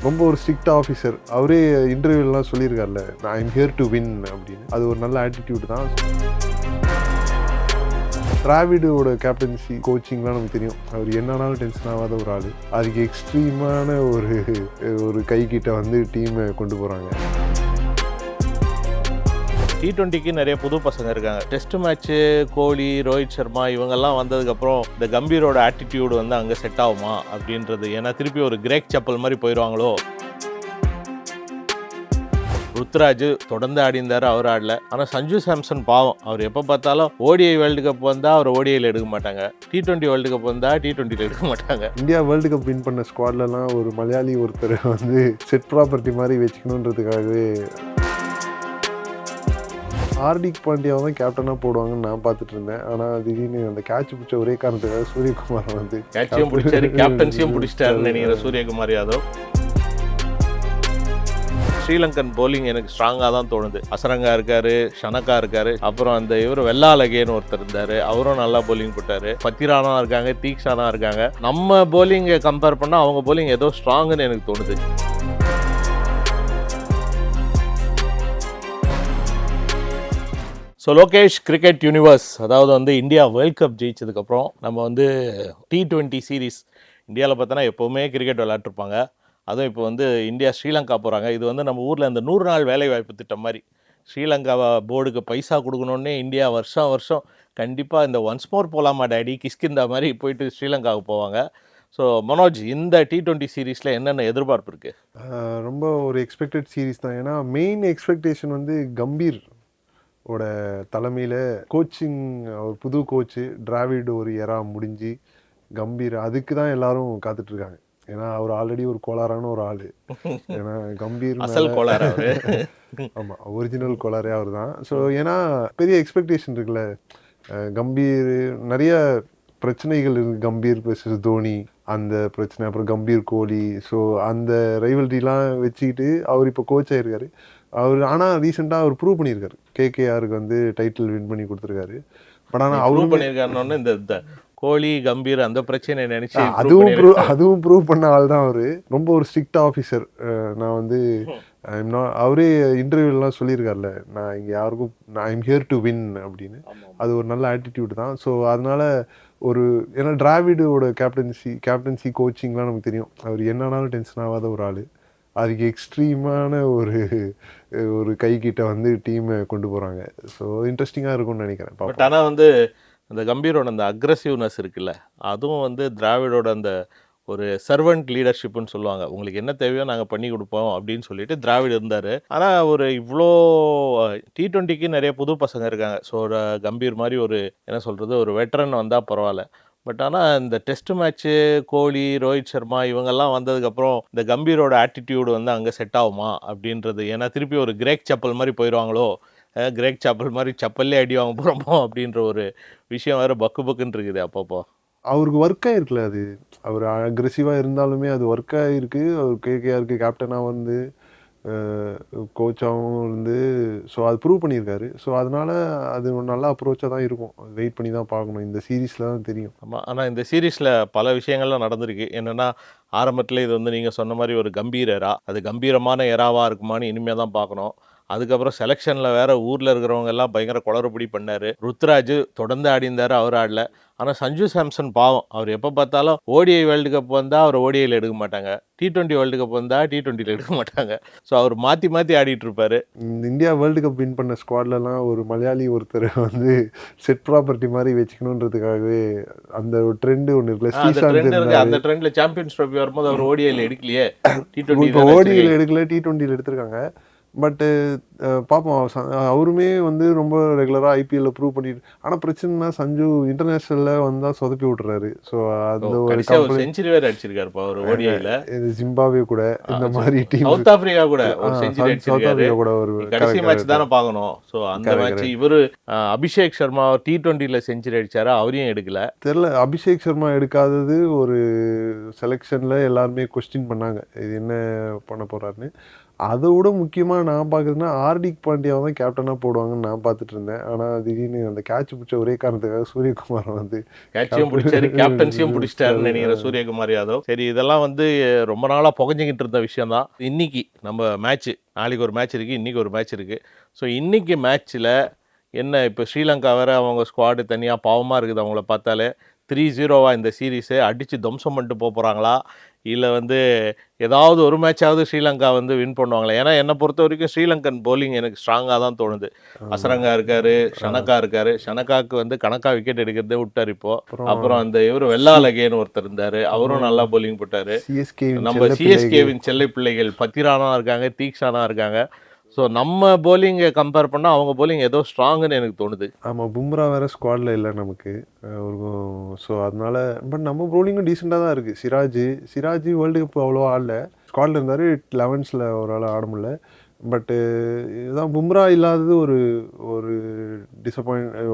ரொம்ப ஒரு strict officer. அவரே இன்டர்வியூலாம் சொல்லியிருக்காருல்ல, நான் ஐம் ஹியர் டு வின் அப்படின்னு. அது ஒரு நல்ல ஆட்டிடியூட் தான். டிராவிடோட கேப்டன்சி கோச்சிங்லாம் நமக்கு தெரியும். அவர் என்னன்னாலும் டென்ஷன் ஆகாத ஒரு ஆள். அதுக்கு எக்ஸ்ட்ரீமான ஒரு கைக்கிட்ட வந்து டீமை கொண்டு போகிறாங்க. T20க்கு நிறைய புது பசங்க இருக்காங்க. டெஸ்ட் மேட்ச்சு கோலி, ரோஹித் சர்மா இவங்கெல்லாம் வந்ததுக்கப்புறம் இந்த கம்பீரோட ஆட்டிடியூடு வந்து அங்கே செட் ஆகுமா அப்படின்றது. ஏன்னா திருப்பி ஒரு கிரேக் சப்பல் மாதிரி போயிடுவாங்களோ. ருத்ராஜ் தொடர்ந்து ஆடி இருந்தார், அவர் ஆடல. ஆனால் சஞ்சு சாம்சன் பாவம், அவர் எப்போ பார்த்தாலும் ஓடிஐ வேர்ல்டு கப் வந்தால் அவர் ஓடிஐயில் எடுக்க மாட்டாங்க, T20 வேர்ல்டு கப் வந்தால் T20யில் எடுக்க மாட்டாங்க. இந்தியா வேர்ல்டு கப் வின் பண்ண ஸ்குவாட்லலாம் ஒரு மலையாளி ஒருத்தர் வந்து செட் ப்ராப்பர்ட்டி மாதிரி வச்சுக்கணுன்றதுக்காகவே ஹார்திக் பாண்டியாவை தான் கேப்டனாக போடுவாங்கன்னு நான் பார்த்துட்டு இருந்தேன். ஆனால் திடீர்னு அந்த கேட்ச் பிடிச்ச ஒரே காரணத்துக்காக சூரியகுமார் வந்து கேட்சையும் பிடிச்சாரு, கேப்டன்சியும் பிடிச்சிட்டாருன்னு நினைக்கிற சூரியகுமார் யாதவ். ஸ்ரீலங்கன் போலிங் எனக்கு ஸ்ட்ராங்காக தான் தோணுது. அசரங்கா இருக்காரு, ஷனக்கா இருக்காரு, அப்புறம் அந்த இவர் வெள்ளாலகேன்னு ஒருத்தர் இருந்தாரு, அவரும் நல்லா போலிங் போட்டாரு. பத்திரானா இருக்காங்க, தீக்ஷானா இருக்காங்க. நம்ம போலிங்கை கம்பேர் பண்ணால் அவங்க போலிங் ஏதோ ஸ்ட்ராங்குன்னு எனக்கு தோணுது. ஸோ லோகேஷ், கிரிக்கெட் யூனிவர்ஸ், அதாவது வந்து இந்தியா வேர்ல்ட் கப் ஜெயிச்சதுக்கப்புறம் நம்ம வந்து T20 சீரீஸ் இந்தியாவில் பார்த்தோன்னா எப்போவுமே கிரிக்கெட் விளையாட்டுருப்பாங்க. அதுவும் இப்போ வந்து இந்தியா ஸ்ரீலங்கா போகிறாங்க. இது வந்து நம்ம ஊரில் இந்த 100 நாள் வேலைவாய்ப்பு திட்டம் மாதிரி. ஸ்ரீலங்கா போர்டுக்கு பைசா கொடுக்கணுன்னே இந்தியா வருஷம் கண்டிப்பாக இந்த ஒன்ஸ் மோர் போகலாமா டேடி கிஷ்கிந்தா மாதிரி போயிட்டு ஸ்ரீலங்காவுக்கு போவாங்க. ஸோ மனோஜ், இந்த T20 சீரீஸில் என்னென்ன எதிர்பார்ப்பு இருக்குது? ரொம்ப ஒரு எக்ஸ்பெக்டட் சீரீஸ் தான். ஏன்னா மெயின் எக்ஸ்பெக்டேஷன் வந்து கம்பீர் ஓட தலைமையில் கோச்சிங், ஒரு புது கோச்சு, டிராவிட் ஒரு எரா முடிஞ்சு கம்பீர், அதுக்கு தான் எல்லாரும் காத்துட்ருக்காங்க. ஏன்னா அவர் ஆல்ரெடி ஒரு கோளாறான ஒரு ஆள். ஏன்னா கம்பீர் ஆமாம், ஒரிஜினல் கோளாரே அவர் தான். ஸோ ஏன்னா பெரிய எக்ஸ்பெக்டேஷன் இருக்குல்ல, கம்பீர் நிறைய பிரச்சனைகள் இருக்குது. கம்பீர் ப்ளஸ் தோனி அந்த பிரச்சனை, அப்புறம் கம்பீர் கோலி, ஸோ அந்த ரைவல்ரிலாம் வச்சுக்கிட்டு அவர் இப்போ கோச் ஆகிருக்காரு. அவர் ஆனால் ரீசெண்டாக அவர் ப்ரூவ் பண்ணியிருக்காரு, கேகேஆருக்கு வந்து டைட்டில் வின் பண்ணி கொடுத்துருக்காரு. பட் ஆனால் அவரும் பண்ணியிருக்காருன்னு இந்த கோலி கம்பீர் அந்த பிரச்சனை நினைச்சு அதுவும் ப்ரூவ் பண்ண ஆள் தான் அவர். ரொம்ப ஒரு ஸ்ட்ரிக்ட் ஆஃபீஸர். நான் வந்து அவரே இன்டர்வியூலாம் சொல்லியிருக்காருல்ல, நான் இங்கே யாருக்கும் ஐம் ஹியர் டு வின் அப்படின்னு. அது ஒரு நல்ல ஆட்டிடியூட் தான். ஸோ அதனால ஏன்னா டிராவிடோட கேப்டன்சி கோச்சிங்லாம் நமக்கு தெரியும். அவர் என்னன்னாலும் டென்ஷன் ஆகாத ஒரு ஆள். அதுக்கு எக்ஸ்ட்ரீமான ஒரு கைக்கிட்ட வந்து டீமை கொண்டு போகிறாங்க. ஸோ இன்ட்ரெஸ்டிங்காக இருக்கும்னு நினைக்கிறேன். பட் ஆனால் வந்து அந்த கம்பீரோட அந்த அக்ரெசிவ்னஸ் இருக்குல்ல, அதுவும் வந்து டிராவிடோட அந்த ஒரு சர்வெண்ட் லீடர்ஷிப்னு சொல்லுவாங்க. உங்களுக்கு என்ன தேவையோ நாங்கள் பண்ணி கொடுப்போம் அப்படின்னு சொல்லிட்டு டிராவிட் இருந்தார். ஆனால் ஒரு இவ்வளோ T20க்கு நிறைய புது பசங்க இருக்காங்க. ஸோ ஒரு கம்பீர் மாதிரி ஒரு என்ன சொல்கிறது, ஒரு வெட்டரன் வந்தால் பரவாயில்ல. பட் ஆனால் இந்த டெஸ்ட் மேட்ச்சு கோலி, ரோஹித் சர்மா இவங்கெல்லாம் வந்ததுக்கப்புறம் இந்த கம்பீரோட ஆட்டிடியூடு வந்து அங்கே செட் ஆகுமா அப்படின்றது. ஏன்னா திருப்பி ஒரு கிரேக் சப்பல் மாதிரி போயிடுவாங்களோ, கிரேக் சப்பல் மாதிரி சப்பல்லே அடி வாங்க போகிறோமோ அப்படின்ற ஒரு விஷயம் வேறு பக்குன்னு இருக்குது அப்பப்போ. அவருக்கு ஒர்க் ஆகிருக்குல்ல, அது அவர் அக்ரெசிவாக இருந்தாலுமே அது ஒர்க் ஆகிருக்கு. அவர் கேகேஆருக்கு கேப்டனாக வந்து கோச்சாகவும் இருந்து, ஸோ அது ப்ரூவ் பண்ணியிருக்காரு. ஸோ அதனால் அது ஒரு நல்ல அப்ரோச்சாக தான் இருக்கும். வெயிட் பண்ணி தான் பார்க்கணும், இந்த சீரீஸில் தான் தெரியும். ஆமாம், ஆனால் இந்த சீரீஸில் பல விஷயங்கள்லாம் நடந்திருக்கு. என்னென்னா ஆரம்பத்தில் இது வந்து நீங்கள் சொன்ன மாதிரி ஒரு கம்பீர் எரா, அது கம்பீரமான எராவாக இருக்குமான்னு இனிமேல் தான் பார்க்கணும். அதுக்கப்புறம் செலெக்ஷனில் வேறு ஊரில் இருக்கிறவங்க எல்லாம் பயங்கர குளறுபடி பண்ணார். ருத்ராஜ் தொடர்ந்து ஆடி இருந்தார், அவர் ஆடல. ஆனால் சஞ்சு சாம்சன் பாவம், அவர் எப்போ பார்த்தாலும் ஓடிஐ வேர்ல்டு கப் வந்தால் அவர் ஓடிஐயில் எடுக்க மாட்டாங்க, T20 வேர்ல்டு கப் வந்தால் T20யில் எடுக்க மாட்டாங்க. ஸோ அவர் மாற்றி ஆடிட்டு இருப்பார். இந்தியா வேர்ல்டு கப் வின் பண்ண ஸ்குவாட்லலாம் ஒரு மலையாளி ஒருத்தர் வந்து செட் ப்ராப்பர்ட்டி மாதிரி வச்சுக்கணுன்றதுக்காகவே அந்த ஒரு ட்ரெண்டு ஒன்று இருக்குல்ல, அந்த ட்ரெண்டில் சாம்பியன்ஸ் ட்ரோஃபி வரும்போது அவர் ஓடிஐயில் எடுக்கலையே, ஓடிஐயில் எடுக்கல, T20யில் எடுத்திருக்காங்க. பட்டு பார்ப்போம். அவருமே வந்து ரொம்ப ரெகுலராக ஐபிஎல்ல ப்ரூவ் பண்ணிட்டு, ஆனால் பிரச்சனைனா சஞ்சு இன்டர்நேஷ்னலில் வந்தால் சொதப்பி விட்டுறாரு. ஸோ அந்த ஒரு செஞ்சுரி வேறு அடிச்சிருக்காரு அவர் ஓடிஐயில். ஜிம்பாப்வே கூட இந்த மாதிரி டீம், சவுத் ஆஃப்ரிக்கா கூட ஒரு செஞ்சுரி அடிச்சிருக்காரு. ஒரு கடைசி மேட்ச் தானே பார்க்கணும். ஸோ அந்த மேட்ச் இவர் அபிஷேக் சர்மா T20யில் செஞ்சுரி அடிச்சாரா, அவரையும் எடுக்கல. தெரியல, அபிஷேக் சர்மா எடுக்காதது ஒரு செலெக்ஷனில் எல்லாருமே கொஸ்டின் பண்ணாங்க, இது என்ன பண்ண போகிறாருன்னு. அதை விட முக்கியமாக நான் பார்க்குறதுன்னா ஹார்திக் பாண்டியாவை தான் கேப்டனாக போடுவாங்கன்னு நான் பார்த்துட்டு இருந்தேன். ஆனால் திடீர்னு அந்த கேட்ச் பிடிச்ச ஒரே காரணத்துக்காக சூரியகுமார் வந்து கேட்சியும் பிடிச்சாரு, கேப்டன்சியும் பிடிச்சிட்டாருன்னு நினைக்கிறேன் சூரியகுமார் யாதவ். சரி, இதெல்லாம் வந்து ரொம்ப நாளாக புகஞ்சிக்கிட்டு இருந்த விஷயம் தான். இன்னைக்கு நம்ம மேட்ச்சு, நாளைக்கு ஒரு மேட்ச் இருக்குது, இன்றைக்கி ஒரு மேட்ச் இருக்குது. ஸோ இன்றைக்கி மேட்ச்சில் என்ன, இப்போ ஸ்ரீலங்கா வேறு அவங்க ஸ்குவாடு தனியாக பாவமாக இருக்குது அவங்கள பார்த்தாலே. 3-0 இந்த சீரீஸை அடித்து துவம்சம் பண்ணிட்டு போகிறாங்களா, இல்லை வந்து ஏதாவது ஒரு மேட்சாவது ஸ்ரீலங்கா வந்து வின் பண்ணுவாங்களா? ஏன்னா என்னை பொறுத்த வரைக்கும் ஸ்ரீலங்கன் bowling எனக்கு ஸ்ட்ராங்காக தான் தோணுது. அசரங்கா இருக்காரு, ஷனக்கா இருக்காரு. ஷனக்காவுக்கு வந்து கணக்கா விக்கெட் எடுக்கிறதே விட்டார் இப்போ. அப்புறம் அந்த இவர் வெள்ளாலகேன்னு ஒருத்தர் இருந்தார், அவரும் நல்லா bowling போட்டார். நம்ம சிஎஸ்கேவின் செல்லை பிள்ளைகள் பத்திரானா இருக்காங்க, தீக்ஷானா இருக்காங்க. ஸோ நம்ம போலிங்கை கம்பேர் பண்ணால் அவங்க போலிங் ஏதோ ஸ்ட்ராங்குன்னு எனக்கு தோணுது. ஆமாம், பும்ரா வேறு ஸ்குவாடில் இல்லை நமக்கு. ஸோ அதனால பட் நம்ம bowling-ம் டீசெண்டாக தான் இருக்குது. சிராஜ் வேர்ல்டு கப் அவ்வளோவா ஆடல, ஸ்குவாடில் இருந்தார். 11ஸில் ஒரு ஆள் ஆட முடியல. பட்டு இதுதான் பும்ரா இல்லாதது ஒரு ஒரு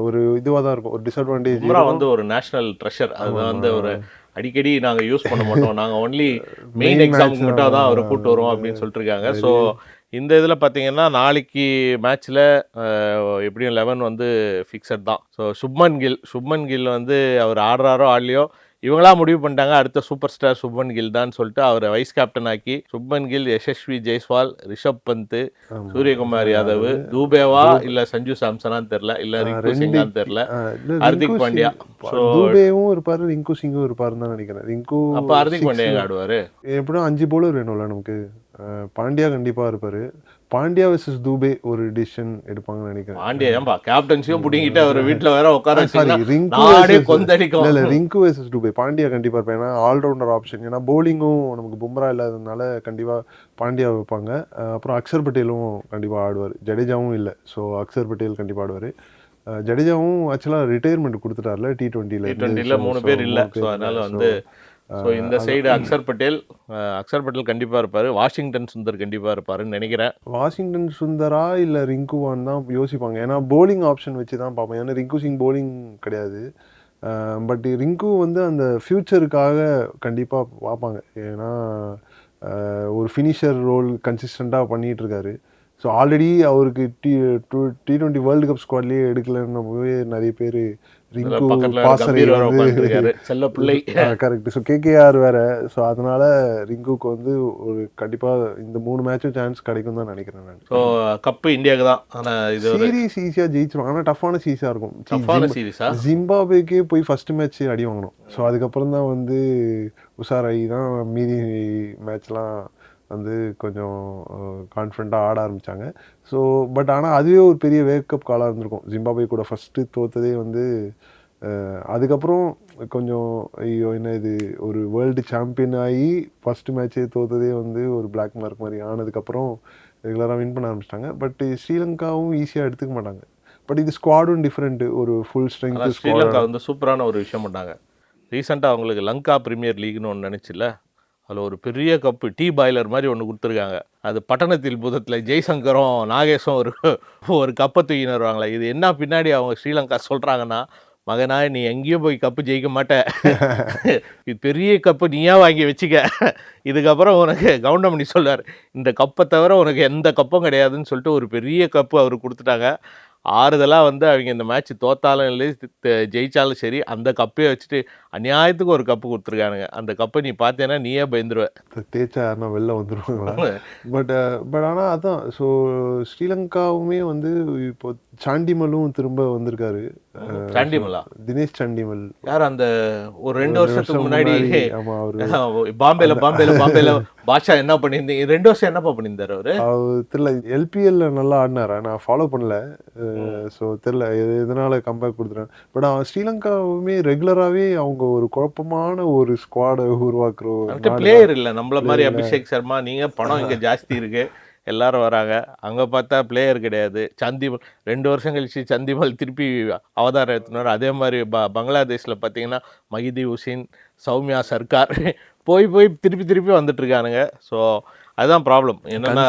ஒரு இதுவாக தான் இருக்கும், ஒரு டிஸ்அட்வான்டேஜ். பும்ரா வந்து ஒரு நேஷனல் ட்ரெஷர். அதுதான் வந்து ஒரு அடிக்கடி நாங்கள் யூஸ் பண்ண மாட்டோம், நாங்கள் ஒன்லி மெயின் எக்ஸாமுக்கு மட்டும் தான் அவரை கூப்பிட்டு வருவோம் அப்படின்னு சொல்லிட்டு இருக்காங்க. ஸோ இந்த இதில் பார்த்தீங்கன்னா நாளைக்கு மேட்ச்சில் எப்படியும் 11 வந்து ஃபிக்ஸட் தான். ஸோ சுப்மன் கில் வந்து அவர் ஆடுறாரோ ஆடலையோ, இவங்களா முடிவு பண்ணிட்டாங்க அடுத்த சூப்பர் ஸ்டார் சுப்மன் கில் தான் சொல்லிட்டு அவரை வைஸ் கேப்டன் ஆக்கி சுப்மன் கில், யசஸ்வி ஜெய்ஸ்வால், ரிஷப் பந்த், சூரியகுமார் யாதவ், தூபேவா இல்லை சஞ்சு சாம்சனான்னு தெரில, இல்லை ரிங்கு சிங்கான்னு தெரில, ஹார்திக் பாண்டியா. தூபேவும் இருப்பார், ரிங்கு சிங்கும் இருப்பாருன்னு தான் நினைக்கிறேன். ரிங்கு அப்போ ஹார்திக் பாண்டியா ஆடுவார். எப்படியும் 5 bowler வேணும்ல நமக்கு. பாண்டியா கண்டிப்பாக இருப்பார். பாண்டியா வெர்சஸ் தூபே ஒரு டிசிஷன் எடுப்பாங்கன்னு நினைக்கிறேன். பாண்டியா ஏன்பா கேப்டன்சியும் பிடிங்கிட்டு அவர் வீட்டில் வேற உட்கார கொந்தடிக்கும். இல்லை ரிங்கு வெர்சஸ் தூபே, பாண்டியா கண்டிப்பாக இருப்பேன். ஏன்னா ஆல்ரவுண்டர் ஆப்ஷன். ஏன்னா பவுலிங்கும் நமக்கு பும்ரா இல்லாததுனால கண்டிப்பாக பாண்டியா வைப்பாங்க. அப்புறம் அக்ஷர் பட்டேலும் கண்டிப்பாக ஆடுவார். ஜடேஜாவும் இல்லை, ஸோ அக்ஷர் பட்டேல் கண்டிப்பாக ஆடுவார். ஜடேஜாவும் ஆக்சுவலாக ரிட்டையர்மெண்ட் கொடுத்துட்டார்ல T20ல. 3 பேர் இல்லை, ஸோ அதனால் வந்து ஸோ இந்த சைடு அக்ஷர் பட்டேல் கண்டிப்பாக இருப்பார். வாஷிங்டன் சுந்தர் கண்டிப்பாக இருப்பாருன்னு நினைக்கிறேன். வாஷிங்டன் சுந்தரா இல்லை ரிங்குவான் தான் யோசிப்பாங்க. ஏன்னா போலிங் ஆப்ஷன் வச்சு தான் பார்ப்பேன். ஏன்னா ரிங்கு சிங் போலிங் கிடையாது. பட் ரிங்கு வந்து அந்த ஃப்யூச்சருக்காக கண்டிப்பாக பார்ப்பாங்க. ஏன்னா ஒரு ஃபினிஷர் ரோல் கன்சிஸ்டண்ட்டாக பண்ணிகிட்டு இருக்காரு. ஸோ ஆல்ரெடி அவருக்கு T20 வேர்ல்டு கப் ஸ்குவாட்லேயே எடுக்கலன்னு போய் நிறைய பேர் ரிங்கு பாசறை வந்து செல்ல பிள்ளை கரெக்ட். ஸோ கேகேஆர் வேற. ஸோ அதனால ரிங்குக்கு வந்து ஒரு கண்டிப்பாக இந்த 3 மேட்சும் சான்ஸ் கிடைக்கும் தான் நினைக்கிறேன் நான். ஸோ கப்பு இந்தியாவுக்கு தான். ஆனால் இது சீரீஸ் ஈஸியாக ஜெயிச்சிருவாங்க. ஆனால் டஃப்பான சீரிஸாக இருக்கும். ஜிம்பாப்வேக்கே போய் ஃபர்ஸ்ட் மேட்ச் அடி வாங்கணும். ஸோ அதுக்கப்புறம் தான் வந்து உஷாராகி தான் மீதி மேட்ச்லாம் வந்து கொஞ்சம் கான்ஃபிடண்ட்டாக ஆட ஆரம்பித்தாங்க. ஸோ பட் ஆனால் அதுவே ஒரு பெரிய வேக்கப் காலாக இருந்திருக்கும். ஜிம்பாப்வே கூட ஃபஸ்ட்டு தோற்றதே வந்து அதுக்கப்புறம் கொஞ்சம் ஐயோ என்ன இது, ஒரு வேர்ல்டு சாம்பியன் ஆகி ஃபஸ்ட்டு மேட்ச்சே தோற்றதே வந்து ஒரு பிளாக் மார்க் மாதிரி ஆனதுக்கப்புறம் ரெகுலராக வின் பண்ண ஆரம்பிச்சிட்டாங்க. பட் ஸ்ரீலங்காவும் ஈஸியாக எடுத்துக்க மாட்டாங்க. பட் இது ஸ்குவாடும் டிஃப்ரெண்ட்டு, ஒரு ஃபுல் ஸ்ட்ரென்த். ஸ்ரீலங்கா வந்து சூப்பரான ஒரு விஷயம் பண்ணாங்க. ரீசெண்டாக அவங்களுக்கு லங்கா பிரீமியர் லீக்னு ஒன்று நினச்சில்ல, அதில் ஒரு பெரிய கப்பு டீ பாய்லர் மாதிரி ஒன்று கொடுத்துருக்காங்க. அது பட்டணத்தில் பூதத்தில் ஜெய்சங்கரும் நாகேஷும் ஒரு கப்பை தூக்கின்னு வருவாங்களே. இது என்ன பின்னாடி அவங்க ஸ்ரீலங்கா சொல்கிறாங்கன்னா, மகனா நீ எங்கேயும் போய் கப்பு ஜெயிக்க மாட்ட, இது பெரிய கப்பு நீயா வாங்கி வச்சுக்க, இதுக்கப்புறம் உனக்கு கவுண்டமணி சொல்வார் இந்த கப்பை தவிர உனக்கு எந்த கப்பும் கிடையாதுன்னு சொல்லிட்டு ஒரு பெரிய கப்பு அவர் கொடுத்துட்டாங்க. ஆறுதலாக வந்து அவங்க இந்த மேட்ச் தோத்தாலும் இல்லை ஜெயித்தாலும் சரி, அந்த கப்பையை வச்சுட்டு அநியாயத்துக்கு ஒரு கப்பு கொடுத்துருக்கானுங்க. அந்த கப்பை நீ பார்த்தேன்னா நீயே பயந்துருவ. தேய்ச்சா யாருன்னா வெளில வந்துடுவாங்களா. பட் ஆனால் அதான். ஸோ ஸ்ரீலங்காவுமே வந்து இப்போ சாண்டிமலும் திரும்ப வந்திருக்காரு. சாண்டிமலா? தினேஷ் சாண்டிமல். யார் அந்த ஒரு 2 வருஷத்துக்கு முன்னாடி பாம்பேல பாஷா என்ன பண்ணியிருந்தீங்க 2 வருஷம் என்னப்பா பண்ணியிருந்தாரு அவர் தெரியல. எல்பிஎல்ல நல்லா ஆடினாரா, நான் ஃபாலோ பண்ணல. ஸோ தெரியல எதனால கம்பேக் கொடுத்துறேன். பட் ஸ்ரீலங்காவுமே ரெகுலராகவே அவங்க ஒரு குழப்பமான ஒரு ஸ்குவாடை உருவாக்குற பிளேயர் இல்லை. நம்மள மாதிரி அபிஷேக் சர்மா, நீங்கள் பணம் இங்கே ஜாஸ்தி இருக்கு எல்லாரும் வராங்க, அங்கே பார்த்தா பிளேயர் கிடையாது. சந்திமல் 2 வருஷம் கழிச்சு சந்திமல் திருப்பி அவதாரம் எடுத்துனார். அதே மாதிரி பங்களாதேஷில் பார்த்தீங்கன்னா மஹிதி உசின், சௌமியா சர்க்கார் போய் திருப்பி வந்துட்டுருக்கானுங்க. ஸோ அதுதான் ப்ராப்ளம். என்னன்னா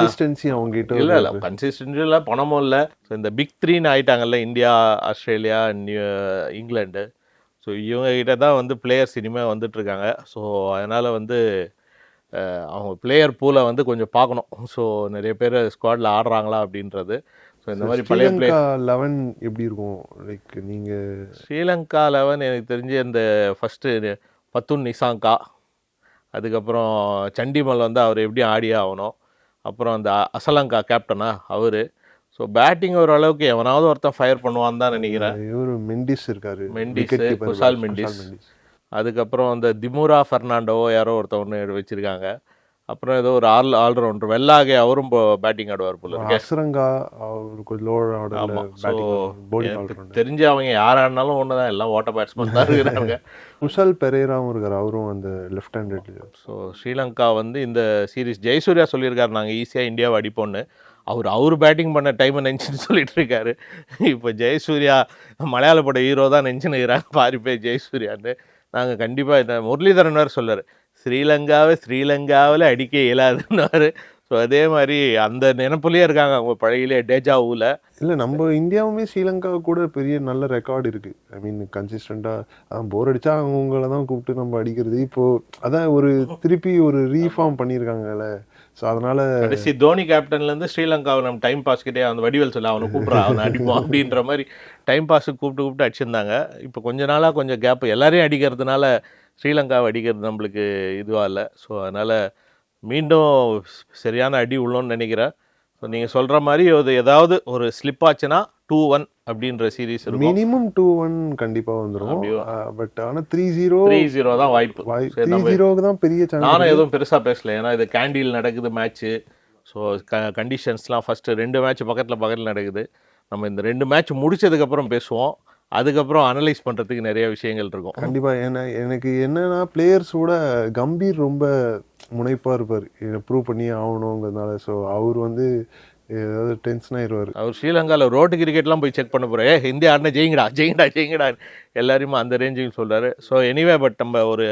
அவங்ககிட்ட இல்லை கன்சிஸ்டன்சி இல்லை, பணமும் இல்லை. ஸோ இந்த பிக் 3ன்னு ஆகிட்டாங்கல்ல, இந்தியா, ஆஸ்திரேலியா, இங்கிலாந்து. ஸோ இவங்ககிட்ட தான் வந்து பிளேயர்ஸ் இனிமேல் வந்துட்டுருக்காங்க. ஸோ அதனால் வந்து அவங்க பிளேயர் பூலை வந்து கொஞ்சம் பார்க்கணும். ஸோ நிறைய பேர் ஸ்குவாடில் ஆடுறாங்களா அப்படின்றது. ஸோ இந்த மாதிரி பழைய ஸ்ரீலங்கா 11 எப்படி இருக்கும்? லைக் நீங்க ஸ்ரீலங்கா 11 எனக்கு தெரிஞ்சு அந்த ஃபஸ்ட்டு பத்துன் நிசாங்கா, அதுக்கப்புறம் சண்டிமல் வந்து அவர் எப்படி ஆடியே ஆகணும், அப்புறம் அந்த அசலங்கா கேப்டனா அவர். ஸோ பேட்டிங் ஓரளவுக்கு எவனாவது ஒருத்தன் ஃபயர் பண்ணுவான்னு தான் நினைக்கிறேன். இவரு மெண்டிஸ் இருக்காரு, மெண்டிஸு, விக்கெட் கீப்பர் குஷால் மெண்டிஸ், அதுக்கப்புறம் அந்த திமுரா ஃபெர்னாண்டோவோ யாரோ ஒருத்தவொன்று வச்சுருக்காங்க. அப்புறம் ஏதோ ஒரு ஆல்ரவுண்டர் வெள்ளாகே, அவரும் பேட்டிங் ஆடுவார் போல இருக்கு. அசரங்கா அவர் கொஞ்சம் லோவர் ஆர்டர்ல ஆமாம். ஸோ பவுலிங் எனக்கு ஆல்ரவுண்டர். தெரிஞ்சு அவங்க யார் ஆடினாலும் ஒன்று தான், எல்லாம் ஓட்ட பேட்ஸ்மேன் தான் இருக்கிறாங்க. குஷால் பெரேராவும் இருக்காரு, அவரும் அந்த லெஃப்ட் ஹேண்டட். ஸோ ஸ்ரீலங்கா வந்து இந்த சீரிஸ் ஜெயசூர்யா சொல்லியிருக்காரு நாங்கள் ஈஸியாக இந்தியாவை அடிப்போன்னு. அவர் பேட்டிங் பண்ண டைமை நினச்சின்னு சொல்லிட்டு இருக்காரு. இப்போ ஜெயசூர்யா மலையாள பட ஹீரோ தான் நினச்சினுக்கிறாங்க பாரி பேர் ஜெயசூர்யான்னு. நாங்கள் கண்டிப்பாக இந்த முரளிதரன் வேறு சொல்லார், ஸ்ரீலங்காவில் அடிக்க இயலாதுன்னாரு. ஸோ அதே மாதிரி அந்த நினைப்புலேயே இருக்காங்க அவங்க பழையிலே டேஜாவூவில். இல்லை, நம்ம இந்தியாவுமே ஸ்ரீலங்கா கூட பெரிய நல்ல ரெக்கார்டு இருக்குது. ஐ மீன் கன்சிஸ்டண்ட்டாக போர் அடித்தா அவங்கள தான் கூப்பிட்டு நம்ம அடிக்கிறது. இப்போது அதான் ஒரு திருப்பி ஒரு ரீஃபார்ம் பண்ணியிருக்காங்கல்ல. ஸோ அதனால் கடைசி தோனி கேப்டன்லேருந்து ஸ்ரீலங்காவை நம்ம டைம் பாஸ்கிட்டே அந்த வடிவேல் சொல்ல அவனை கூப்பிட்றா அவனை அடிப்போம் அப்படின்ற மாதிரி டைம் பாஸுக்கு கூப்பிட்டு அடிச்சிருந்தாங்க. இப்போ கொஞ்ச நாளாக கொஞ்சம் கேப், எல்லாரையும் அடிக்கிறதுனால ஸ்ரீலங்காவை அடிக்கிறது நம்மளுக்கு இதுவாக இல்லை. ஸோ அதனால் மீண்டும் சரியான அடி உள்ளோன்னு நினைக்கிறேன். ஸோ நீங்கள் சொல்கிற மாதிரி ஏதாவது ஒரு ஸ்லிப் ஆச்சுன்னா 2-1 அப்படின்ற சீரீஸ் இருக்கும். மினிமம் 2-1 கண்டிப்பாக வந்துடும். பட் ஆனால் 3-0 தான் வாய்ப்பு. 3-0க்கு தான் பெரிய சான்ஸ். நானும் எதுவும் பெருசாக பேசல, ஏன்னா இது கேண்டில் நடக்குது மேட்ச்சு. ஸோ கண்டிஷன்ஸ்லாம் ஃபஸ்ட்டு 2 மேட்ச் பக்கத்தில் நடக்குது. நம்ம இந்த 2 மேட்ச் முடிச்சதுக்கப்புறம் பேசுவோம். அதுக்கப்புறம் அனலைஸ் பண்ணுறதுக்கு நிறைய விஷயங்கள் இருக்கும். கண்டிப்பாக. எனக்கு என்னன்னா பிளேயர்ஸோட கம்பீர் ரொம்ப முனைப்பாக இருப்பார், ப்ரூவ் பண்ணி ஆகணுங்கிறதுனால. ஸோ அவர் வந்து ஏதாவது டென்ஷன் ஆயிடுவார். அவர் ஸ்ரீலங்காவில் ரோட்டு கிரிக்கெட்லாம் போய் செக் பண்ண போகிறேன், இந்தியா ஆடினா ஜெயிங்கடா எல்லாரையுமே அந்த ரேஞ்சுக்கு சொல்கிறாரு. ஸோ எனிவே, பட் நம்ம ஒரு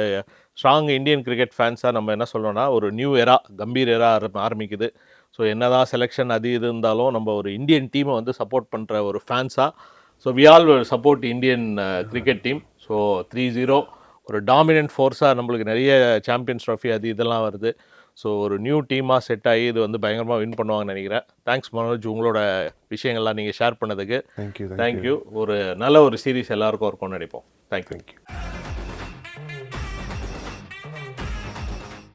ஸ்ட்ராங் இந்தியன் கிரிக்கெட் ஃபேன்ஸாக நம்ம என்ன சொல்கிறோன்னா, ஒரு நியூ எரா, கம்பீர் எரா ஆரம்பிக்குது. ஸோ என்னதான் செலெக்ஷன் அது இது இருந்தாலும் நம்ம ஒரு இந்தியன் டீமை வந்து சப்போர்ட் பண்ணுற ஒரு ஃபேன்ஸாக, so we all support Indian cricket team. So 3-0 ஒரு டாமினன்ட் ஃபோர்ஸாக நம்மளுக்கு நிறைய சாம்பியன்ஸ் ட்ராஃபி அது இதெல்லாம் வருது. ஸோ ஒரு நியூ டீமாக செட் ஆகி இது வந்து பயங்கரமாக வின் பண்ணுவாங்கன்னு நினைக்கிறேன். தேங்க்ஸ் மனோஜ், உங்களோட விஷயங்கள்லாம் நீங்கள் ஷேர் பண்ணதுக்கு. தேங்க்யூ. ஒரு நல்ல ஒரு சீரீஸ் எல்லாருக்கும் இருக்கும்னு நினைப்போம். தேங்க்யூ.